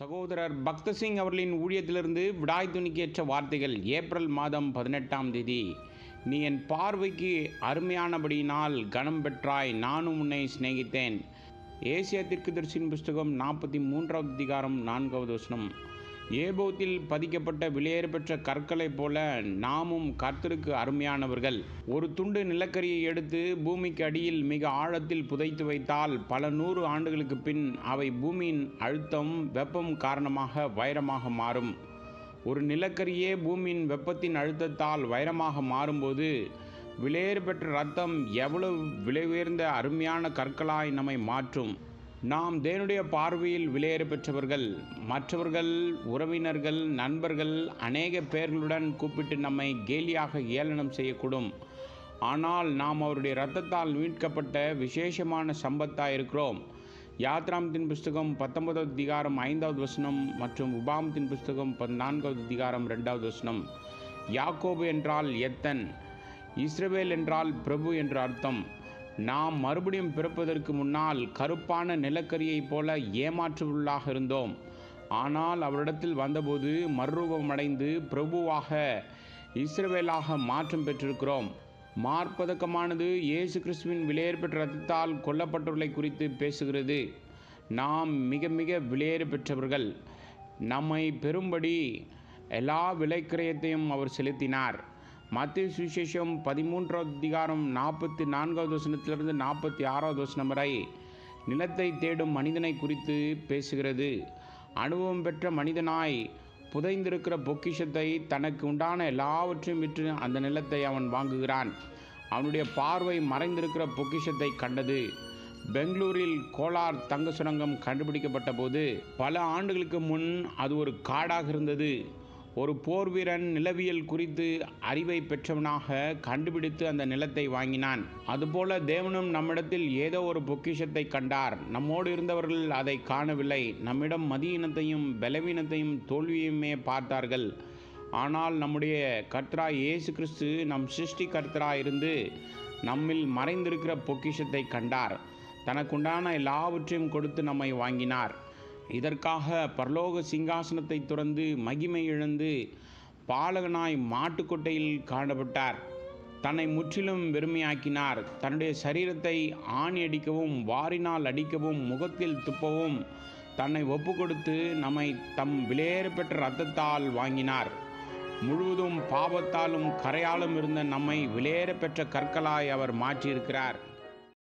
சகோதரர் பக்த சிங் அவர்களின் ஊழியத்திலிருந்து விடாய் துணிக்கேற்ற வார்த்தைகள். ஏப்ரல் மாதம் 18ஆம் தேதி. நீ என் பார்வைக்கு அருமையானபடியினால் கனம் பெற்றாய், நானும் உன்னை சிநேகித்தேன். ஏசியா தீர்க்கதரிசியின் புஸ்தகம் 43வது அதிகாரம் 4வது வசனம். ஏபோத்தில் பதிக்கப்பட்ட விலையேறப்பெற்ற கற்களைப் போல நாமும் கர்த்தருக்கு அருமையானவர்கள். ஒரு துண்டு நிலக்கரியை எடுத்து பூமிக்கு அடியில் மிக ஆழத்தில் புதைத்து வைத்தால் பல 100 ஆண்டுகளுக்கு பின் அவை பூமியின் அழுத்தம், வெப்பம் காரணமாக வைரமாக மாறும். ஒரு நிலக்கரியே பூமியின் வெப்பத்தின் அழுத்தத்தால் வைரமாக மாறும்போது விலையேறப்பெற்ற இரத்தம் எவ்வளவு விலை உயர்ந்த அருமையான கற்களாய் நம்மை மாற்றும். நாம் தேவனுடைய பார்வையில் விலையேற பெற்றவர்கள். மற்றவர்கள், உறவினர்கள், நண்பர்கள் அநேக பேர்களுடன் கூப்பிட்டு நம்மை கேலியாக ஏளனம் செய்யக்கூடும். ஆனால் நாம் அவருடைய இரத்தத்தால் மீட்கப்பட்ட விசேஷமான சம்பத்தாக இருக்கிறோம். யாத்ராமத்தின் புஸ்தகம் 19வது அதிகாரம் 5வது வசனம் மற்றும் உபாமத்தின் புஸ்தகம் 14வது அதிகாரம் 2வது வசனம். யாக்கோபு என்றால் எத்தன், இஸ்ரவேல் என்றால் பிரபு என்று அர்த்தம். நாம் மறுபடியும் பிறப்பதற்கு முன்னால் கருப்பான நிலக்கரியைப் போல ஏமாற்றுஉள்ளாக இருந்தோம். ஆனால் அவரிடத்தில் வந்தபோது மறுரூபமடைந்து பிரபுவாக, இஸ்ரவேலாக மாற்றம் பெற்றிருக்கிறோம். மார்பதக்கமானது இயேசு கிறிஸ்துவின் விலையேறப்பெற்ற இரத்தத்தால் கொல்லப்பட்டவர்களை குறித்து பேசுகிறது. நாம் மிக மிக விலையேற பெற்றவர்கள். நம்மை பெறும்படி எல்லா விலைக்கிரயத்தையும் அவர் செலுத்தினார். மத்தேயு சுவிசேஷம் 13வது அதிகாரம் 44வது வசனத்திலிருந்து 46வது வசனம் வரை நிலத்தை தேடும் மனிதனை குறித்து பேசுகிறது. அனுபவம் பெற்ற மனிதனாய் புதைந்திருக்கிற பொக்கிஷத்தை, தனக்கு உண்டான எல்லாவற்றையும் விற்று அந்த நிலத்தை அவன் வாங்குகிறான். அவனுடைய பார்வை மறைந்திருக்கிற பொக்கிஷத்தை கண்டது. பெங்களூரில் கோலார் தங்க சுரங்கம் கண்டுபிடிக்கப்பட்ட போது பல ஆண்டுகளுக்கு முன் அது ஒரு காடாக இருந்தது. ஒரு போர் வீரன் நிலவியல் குறித்து அறிவை பெற்றவனாக கண்டுபிடித்து அந்த நிலத்தை வாங்கினான். அதுபோல தேவனும் நம்மிடத்தில் ஏதோ ஒரு பொக்கிஷத்தை கண்டார். நம்மோடு இருந்தவர்கள் அதை காணவில்லை. நம்மிடம் மதியினத்தையும் பலவீனத்தையும் தோல்வியுமே பார்த்தார்கள். ஆனால் நம்முடைய கர்த்தராய் இயேசு கிறிஸ்து நம் சிருஷ்டி கர்த்தராய் இருந்து நம்மில் மறைந்திருக்கிற பொக்கிஷத்தை கண்டார். தனக்குண்டான எல்லாவற்றையும் கொடுத்து நம்மை வாங்கினார். இதற்காக பரலோக சிங்காசனத்தை துறந்து மகிமை இழந்து பாலகனாய் மாட்டுக்கொட்டையில் காணப்பட்டார். தன்னை முற்றிலும் வெறுமையாக்கினார். தன்னுடைய சரீரத்தை ஆணி அடிக்கவும், வாரினால் அடிக்கவும், முகத்தில் துப்பவும் தன்னை ஒப்பு கொடுத்து நம்மை தம் விலையேறப்பெற்ற இரத்தத்தால் வாங்கினார். முழுவதும் பாவத்தாலும் கரையாலும் இருந்த நம்மை விலையேறப்பெற்ற கற்களாய் அவர் மாற்றியிருக்கிறார்.